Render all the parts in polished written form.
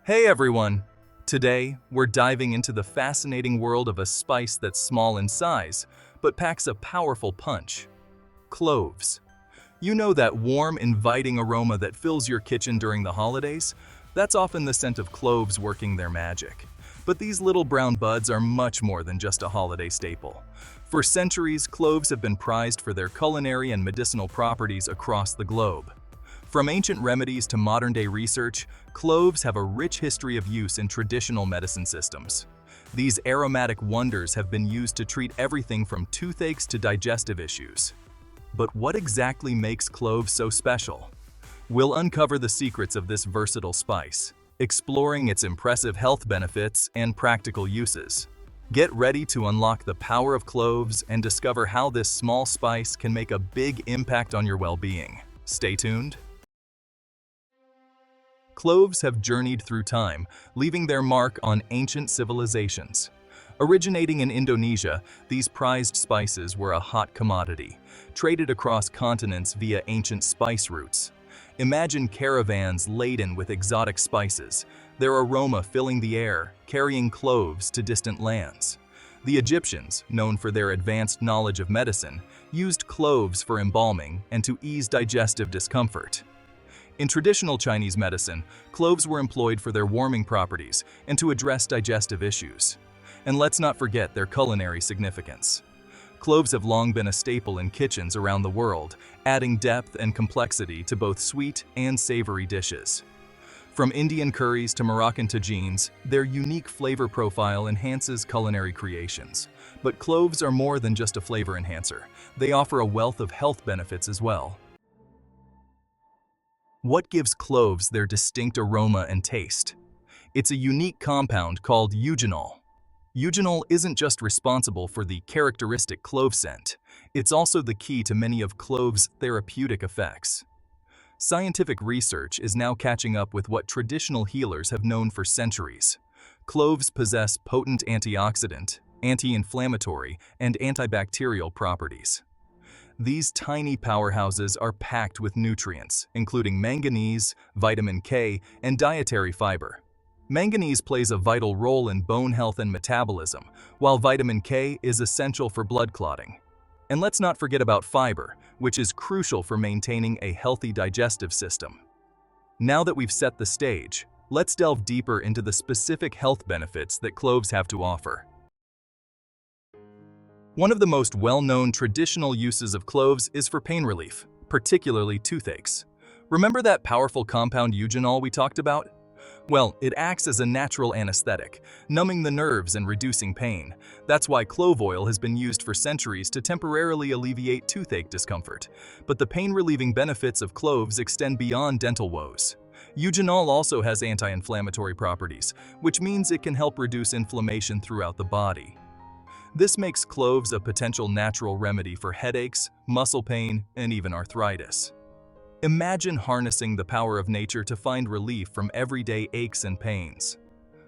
Hey everyone! Today, we're diving into the fascinating world of a spice that's small in size, but packs a powerful punch. Cloves. You know that warm, inviting aroma that fills your kitchen during the holidays? That's often the scent of cloves working their magic. But these little brown buds are much more than just a holiday staple. For centuries, cloves have been prized for their culinary and medicinal properties across the globe. From ancient remedies to modern-day research, cloves have a rich history of use in traditional medicine systems. These aromatic wonders have been used to treat everything from toothaches to digestive issues. But what exactly makes cloves so special? We'll uncover the secrets of this versatile spice, exploring its impressive health benefits and practical uses. Get ready to unlock the power of cloves and discover how this small spice can make a big impact on your well-being. Stay tuned. Cloves have journeyed through time, leaving their mark on ancient civilizations. Originating in Indonesia, these prized spices were a hot commodity, traded across continents via ancient spice routes. Imagine caravans laden with exotic spices, their aroma filling the air, carrying cloves to distant lands. The Egyptians, known for their advanced knowledge of medicine, used cloves for embalming and to ease digestive discomfort. In traditional Chinese medicine, cloves were employed for their warming properties and to address digestive issues. And let's not forget their culinary significance. Cloves have long been a staple in kitchens around the world, adding depth and complexity to both sweet and savory dishes. From Indian curries to Moroccan tagines, their unique flavor profile enhances culinary creations. But cloves are more than just a flavor enhancer. They offer a wealth of health benefits as well. What gives cloves their distinct aroma and taste? It's a unique compound called eugenol. Eugenol isn't just responsible for the characteristic clove scent, it's also the key to many of cloves' therapeutic effects. Scientific research is now catching up with what traditional healers have known for centuries. Cloves possess potent antioxidant, anti-inflammatory, and antibacterial properties. These tiny powerhouses are packed with nutrients, including manganese, vitamin K, and dietary fiber. Manganese plays a vital role in bone health and metabolism, while vitamin K is essential for blood clotting. And let's not forget about fiber, which is crucial for maintaining a healthy digestive system. Now that we've set the stage, let's delve deeper into the specific health benefits that cloves have to offer. One of the most well-known traditional uses of cloves is for pain relief, particularly toothaches. Remember that powerful compound eugenol we talked about? Well, it acts as a natural anesthetic, numbing the nerves and reducing pain. That's why clove oil has been used for centuries to temporarily alleviate toothache discomfort. But the pain-relieving benefits of cloves extend beyond dental woes. Eugenol also has anti-inflammatory properties, which means it can help reduce inflammation throughout the body. This makes cloves a potential natural remedy for headaches, muscle pain, and even arthritis. Imagine harnessing the power of nature to find relief from everyday aches and pains.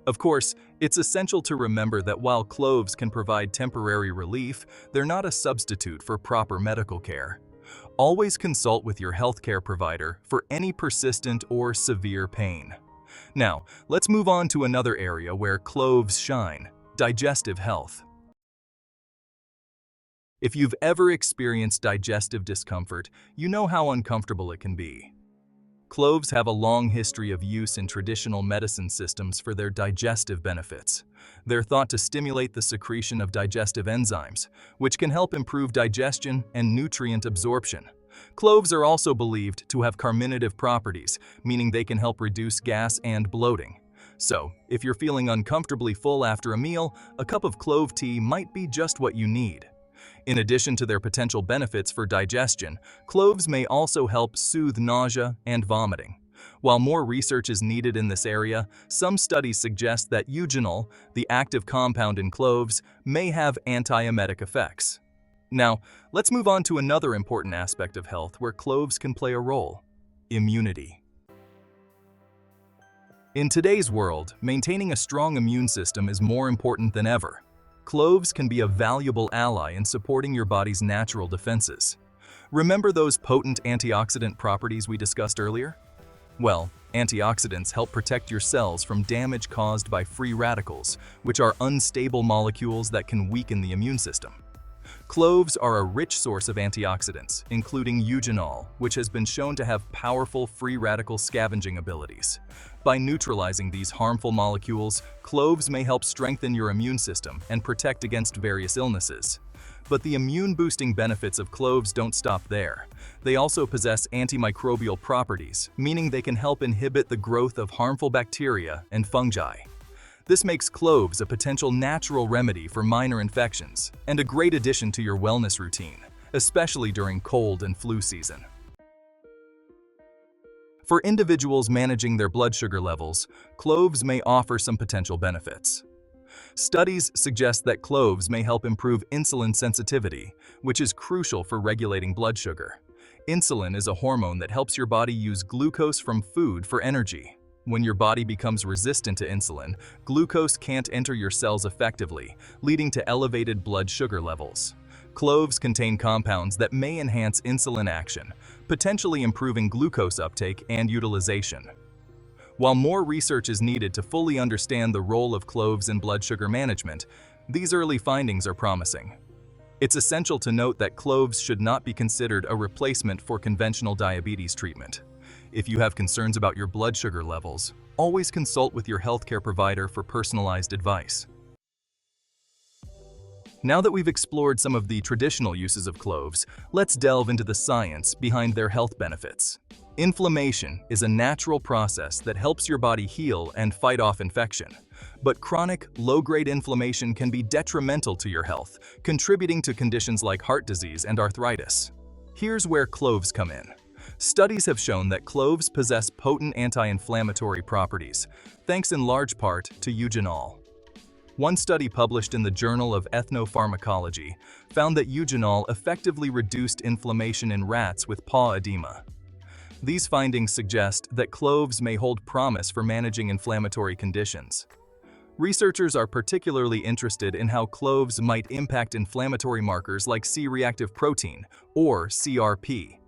Of course, it's essential to remember that while cloves can provide temporary relief, they're not a substitute for proper medical care. Always consult with your healthcare provider for any persistent or severe pain. Now, let's move on to another area where cloves shine: digestive health. If you've ever experienced digestive discomfort, you know how uncomfortable it can be. Cloves have a long history of use in traditional medicine systems for their digestive benefits. They're thought to stimulate the secretion of digestive enzymes, which can help improve digestion and nutrient absorption. Cloves are also believed to have carminative properties, meaning they can help reduce gas and bloating. So, if you're feeling uncomfortably full after a meal, a cup of clove tea might be just what you need. In addition to their potential benefits for digestion, cloves may also help soothe nausea and vomiting. While more research is needed in this area, some studies suggest that eugenol, the active compound in cloves, may have antiemetic effects. Now, let's move on to another important aspect of health where cloves can play a role: immunity. In today's world, maintaining a strong immune system is more important than ever. Cloves can be a valuable ally in supporting your body's natural defenses. Remember those potent antioxidant properties we discussed earlier? Well, Antioxidants help protect your cells from damage caused by free radicals, which are unstable molecules that can weaken the immune system. Cloves are a rich source of antioxidants, including eugenol, which has been shown to have powerful free radical scavenging abilities. By neutralizing these harmful molecules, cloves may help strengthen your immune system and protect against various illnesses. But the immune-boosting benefits of cloves don't stop there. They also possess antimicrobial properties, meaning they can help inhibit the growth of harmful bacteria and fungi. This makes cloves a potential natural remedy for minor infections and a great addition to your wellness routine, especially during cold and flu season. For individuals managing their blood sugar levels, cloves may offer some potential benefits. Studies suggest that cloves may help improve insulin sensitivity, which is crucial for regulating blood sugar. Insulin is a hormone that helps your body use glucose from food for energy. When your body becomes resistant to insulin, glucose can't enter your cells effectively, leading to elevated blood sugar levels. Cloves contain compounds that may enhance insulin action, potentially improving glucose uptake and utilization. While more research is needed to fully understand the role of cloves in blood sugar management, these early findings are promising. It's essential to note that cloves should not be considered a replacement for conventional diabetes treatment. If you have concerns about your blood sugar levels, always consult with your healthcare provider for personalized advice. Now that we've explored some of the traditional uses of cloves, let's delve into the science behind their health benefits. Inflammation is a natural process that helps your body heal and fight off infection. But chronic, low-grade inflammation can be detrimental to your health, contributing to conditions like heart disease and arthritis. Here's where cloves come in. Studies have shown that cloves possess potent anti-inflammatory properties, thanks in large part to eugenol. One study published in the Journal of Ethnopharmacology found that eugenol effectively reduced inflammation in rats with paw edema. These findings suggest that cloves may hold promise for managing inflammatory conditions. Researchers are particularly interested in how cloves might impact inflammatory markers like C-reactive protein, or CRP.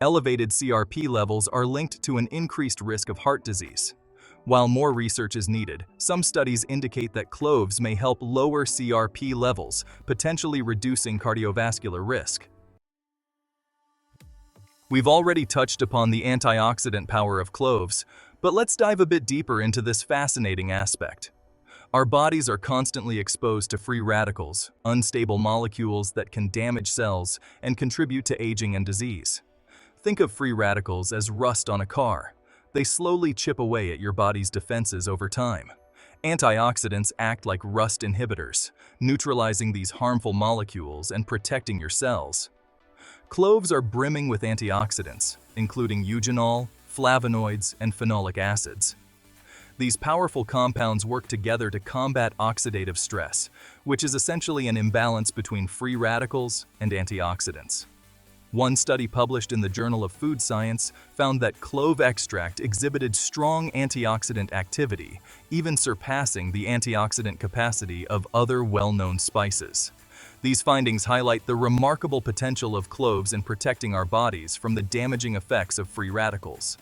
Elevated CRP levels are linked to an increased risk of heart disease. While more research is needed, some studies indicate that cloves may help lower CRP levels, potentially reducing cardiovascular risk. We've already touched upon the antioxidant power of cloves, but let's dive a bit deeper into this fascinating aspect. Our bodies are constantly exposed to free radicals, unstable molecules that can damage cells and contribute to aging and disease. Think of free radicals as rust on a car. They slowly chip away at your body's defenses over time. Antioxidants act like rust inhibitors, neutralizing these harmful molecules and protecting your cells. Cloves are brimming with antioxidants, including eugenol, flavonoids, and phenolic acids. These powerful compounds work together to combat oxidative stress, which is essentially an imbalance between free radicals and antioxidants. One study published in the Journal of Food Science found that clove extract exhibited strong antioxidant activity, even surpassing the antioxidant capacity of other well-known spices. These findings highlight the remarkable potential of cloves in protecting our bodies from the damaging effects of free radicals.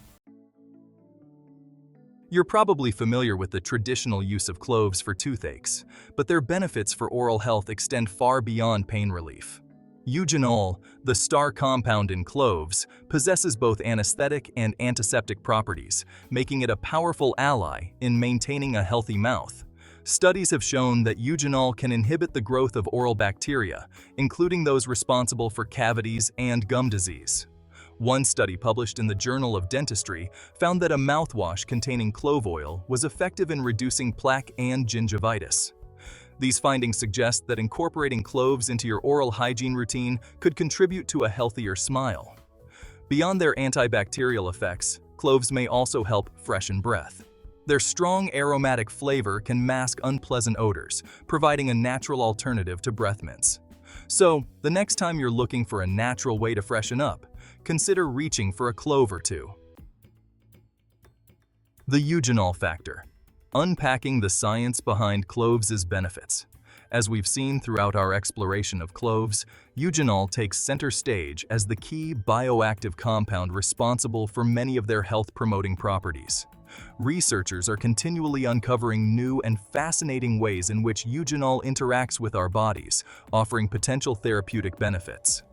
You're probably familiar with the traditional use of cloves for toothaches, but their benefits for oral health extend far beyond pain relief. Eugenol, the star compound in cloves, possesses both anesthetic and antiseptic properties, making it a powerful ally in maintaining a healthy mouth. Studies have shown that eugenol can inhibit the growth of oral bacteria, including those responsible for cavities and gum disease. One study published in the Journal of Dentistry found that a mouthwash containing clove oil was effective in reducing plaque and gingivitis. These findings suggest that incorporating cloves into your oral hygiene routine could contribute to a healthier smile. Beyond their antibacterial effects, cloves may also help freshen breath. Their strong aromatic flavor can mask unpleasant odors, providing a natural alternative to breath mints. So, the next time you're looking for a natural way to freshen up, consider reaching for a clove or two. The eugenol factor. Unpacking the science behind cloves' benefits. As we've seen throughout our exploration of cloves, eugenol takes center stage as the key bioactive compound responsible for many of their health-promoting properties. Researchers are continually uncovering new and fascinating ways in which eugenol interacts with our bodies, offering potential therapeutic benefits.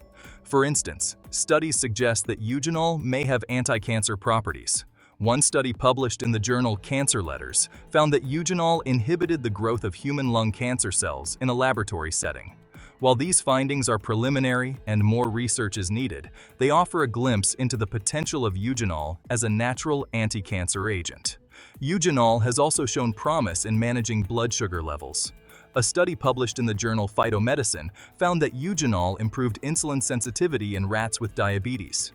For instance, studies suggest that eugenol may have anti-cancer properties. One study published in the journal Cancer Letters found that eugenol inhibited the growth of human lung cancer cells in a laboratory setting. While these findings are preliminary and more research is needed, they offer a glimpse into the potential of eugenol as a natural anti-cancer agent. Eugenol has also shown promise in managing blood sugar levels. A study published in the journal Phytomedicine found that eugenol improved insulin sensitivity in rats with diabetes.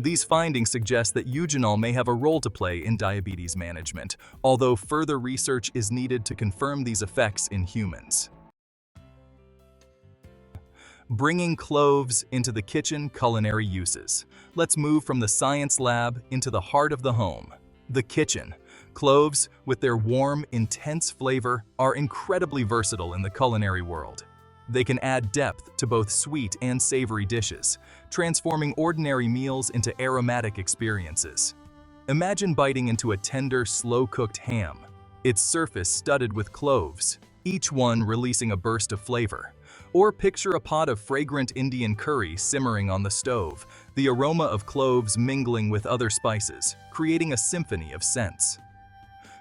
These findings suggest that eugenol may have a role to play in diabetes management, although further research is needed to confirm these effects in humans. Bringing cloves into the kitchen culinary uses. Let's move from the science lab into the heart of the home, the kitchen. Cloves, with their warm, intense flavor, are incredibly versatile in the culinary world. They can add depth to both sweet and savory dishes, transforming ordinary meals into aromatic experiences. Imagine biting into a tender, slow-cooked ham, its surface studded with cloves, each one releasing a burst of flavor. Or picture a pot of fragrant Indian curry simmering on the stove, the aroma of cloves mingling with other spices, creating a symphony of scents.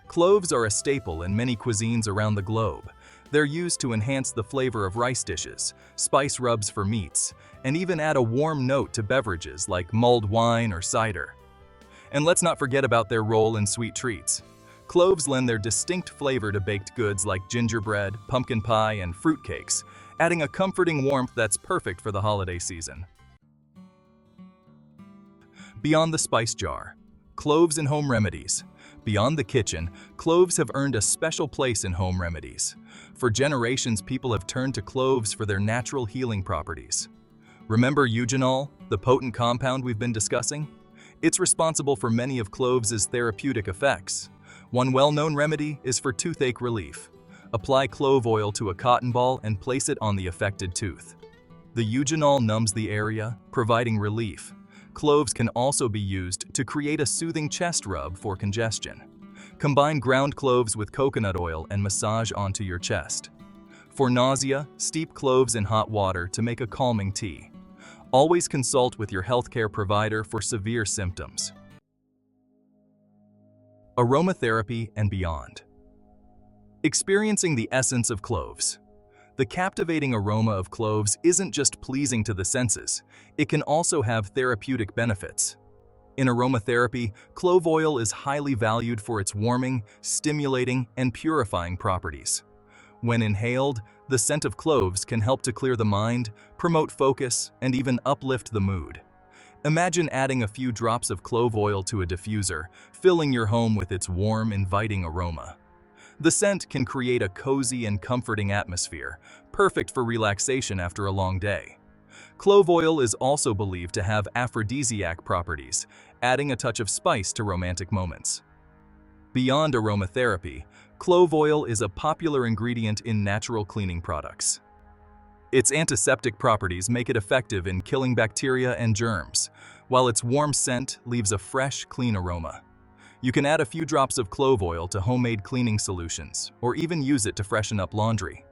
Cloves are a staple in many cuisines around the globe. They're used to enhance the flavor of rice dishes, spice rubs for meats, and even add a warm note to beverages like mulled wine or cider. And let's not forget about their role in sweet treats. Cloves lend their distinct flavor to baked goods like gingerbread, pumpkin pie, and fruitcakes, adding a comforting warmth that's perfect for the holiday season. Beyond the spice jar, cloves in home remedies. Beyond the kitchen, cloves have earned a special place in home remedies. For generations, people have turned to cloves for their natural healing properties. Remember eugenol, the potent compound we've been discussing? It's responsible for many of cloves' therapeutic effects. One well-known remedy is for toothache relief. Apply clove oil to a cotton ball and place it on the affected tooth. The eugenol numbs the area, providing relief. Cloves can also be used to create a soothing chest rub for congestion. Combine ground cloves with coconut oil and massage onto your chest. For nausea, steep cloves in hot water to make a calming tea. Always consult with your healthcare provider for severe symptoms. Aromatherapy and beyond. Experiencing the essence of cloves. The captivating aroma of cloves isn't just pleasing to the senses, it can also have therapeutic benefits. In aromatherapy, clove oil is highly valued for its warming, stimulating, and purifying properties. When inhaled, the scent of cloves can help to clear the mind, promote focus, and even uplift the mood. Imagine adding a few drops of clove oil to a diffuser, filling your home with its warm, inviting aroma. The scent can create a cozy and comforting atmosphere, perfect for relaxation after a long day. Clove oil is also believed to have aphrodisiac properties, adding a touch of spice to romantic moments. Beyond aromatherapy, clove oil is a popular ingredient in natural cleaning products. Its antiseptic properties make it effective in killing bacteria and germs, while its warm scent leaves a fresh, clean aroma. You can add a few drops of clove oil to homemade cleaning solutions, or even use it to freshen up laundry.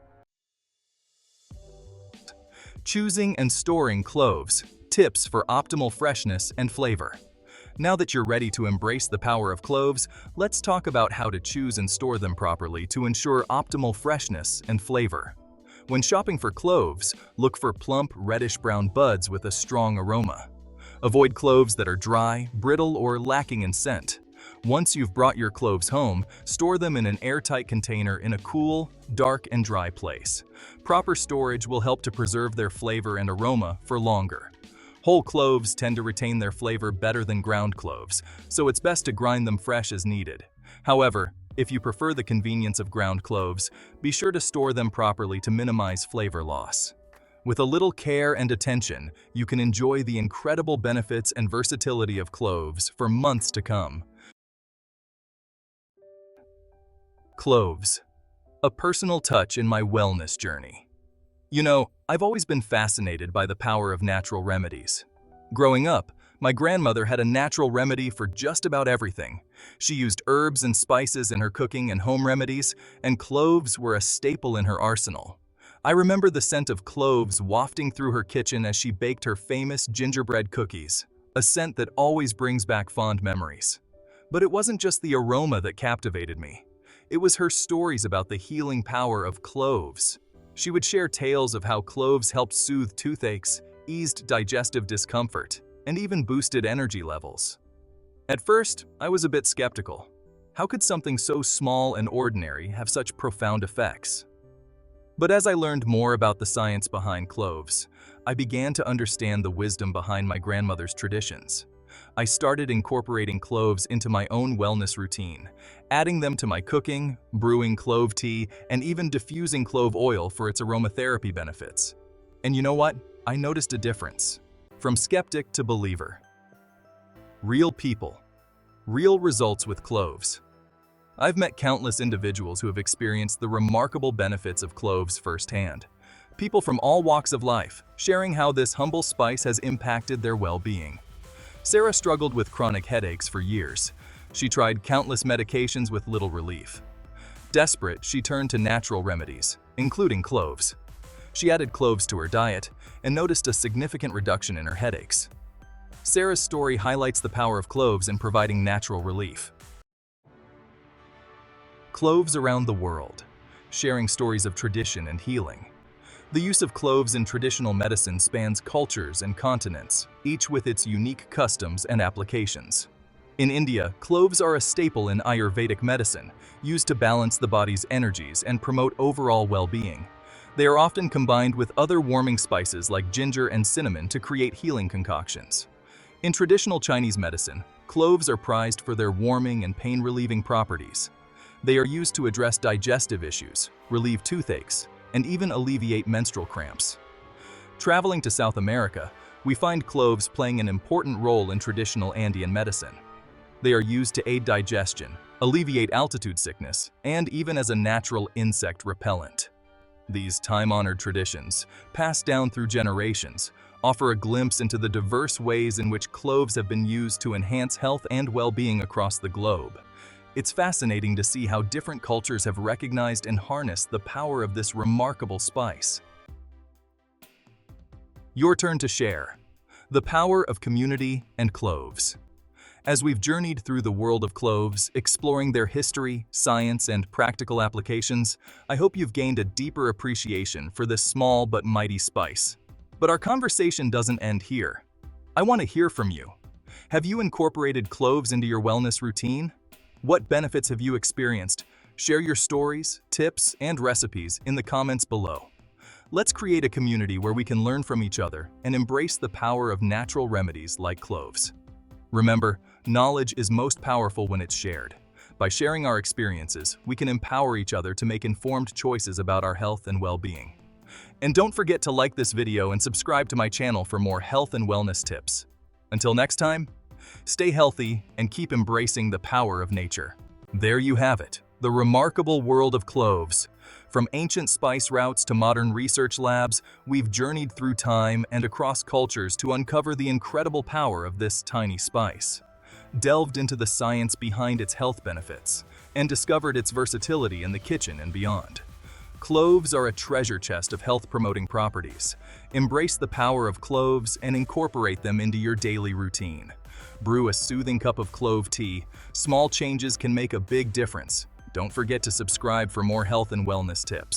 Choosing and storing cloves. Tips for optimal freshness and flavor. Now that you're ready to embrace the power of cloves, let's talk about how to choose and store them properly to ensure optimal freshness and flavor. When shopping for cloves, look for plump, reddish-brown buds with a strong aroma. Avoid cloves that are dry, brittle, or lacking in scent. Once you've brought your cloves home, store them in an airtight container in a cool, dark, and dry place. Proper storage will help to preserve their flavor and aroma for longer. Whole cloves tend to retain their flavor better than ground cloves, so it's best to grind them fresh as needed. However, if you prefer the convenience of ground cloves, be sure to store them properly to minimize flavor loss. With a little care and attention, you can enjoy the incredible benefits and versatility of cloves for months to come. Cloves. a personal touch in my wellness journey. You know, I've always been fascinated by the power of natural remedies. Growing up, my grandmother had a natural remedy for just about everything. She used herbs and spices in her cooking and home remedies, and cloves were a staple in her arsenal. I remember the scent of cloves wafting through her kitchen as she baked her famous gingerbread cookies, a scent that always brings back fond memories. But it wasn't just the aroma that captivated me. It was her stories about the healing power of cloves. She would share tales of how cloves helped soothe toothaches, eased digestive discomfort, and even boosted energy levels. At first, I was a bit skeptical. How could something so small and ordinary have such profound effects? But as I learned more about the science behind cloves, I began to understand the wisdom behind my grandmother's traditions. I started incorporating cloves into my own wellness routine, adding them to my cooking, brewing clove tea, and even diffusing clove oil for its aromatherapy benefits. And you know what? I noticed a difference. From skeptic to believer. Real people. Real results with cloves. I've met countless individuals who have experienced the remarkable benefits of cloves firsthand. People from all walks of life, sharing how this humble spice has impacted their well-being. Sarah struggled with chronic headaches for years. She tried countless medications with little relief. Desperate, she turned to natural remedies, including cloves. She added cloves to her diet and noticed a significant reduction in her headaches. Sarah's story highlights the power of cloves in providing natural relief. Cloves around the world, sharing stories of tradition and healing. The use of cloves in traditional medicine spans cultures and continents, each with its unique customs and applications. In India, cloves are a staple in Ayurvedic medicine, used to balance the body's energies and promote overall well-being. They are often combined with other warming spices like ginger and cinnamon to create healing concoctions. In traditional Chinese medicine, cloves are prized for their warming and pain-relieving properties. They are used to address digestive issues, relieve toothaches, and even alleviate menstrual cramps. Traveling to South America, we find cloves playing an important role in traditional Andean medicine. They are used to aid digestion, alleviate altitude sickness, and even as a natural insect repellent. These time-honored traditions, passed down through generations, offer a glimpse into the diverse ways in which cloves have been used to enhance health and well-being across the globe. It's fascinating to see how different cultures have recognized and harnessed the power of this remarkable spice. Your turn to share. The power of community and cloves. As we've journeyed through the world of cloves, exploring their history, science, and practical applications, I hope you've gained a deeper appreciation for this small but mighty spice. But our conversation doesn't end here. I want to hear from you. Have you incorporated cloves into your wellness routine? What benefits have you experienced? Share your stories, tips, and recipes in the comments below. Let's create a community where we can learn from each other and embrace the power of natural remedies like cloves. Remember, knowledge is most powerful when it's shared. By sharing our experiences, we can empower each other to make informed choices about our health and well-being. And don't forget to like this video and subscribe to my channel for more health and wellness tips. Until next time, stay healthy and keep embracing the power of nature. There you have it, the remarkable world of cloves. From ancient spice routes to modern research labs, we've journeyed through time and across cultures to uncover the incredible power of this tiny spice. Delved into the science behind its health benefits, and discovered its versatility in the kitchen and beyond. Cloves are a treasure chest of health-promoting properties. Embrace the power of cloves and incorporate them into your daily routine. Brew a soothing cup of clove tea. Small changes can make a big difference. Don't forget to subscribe for more health and wellness tips.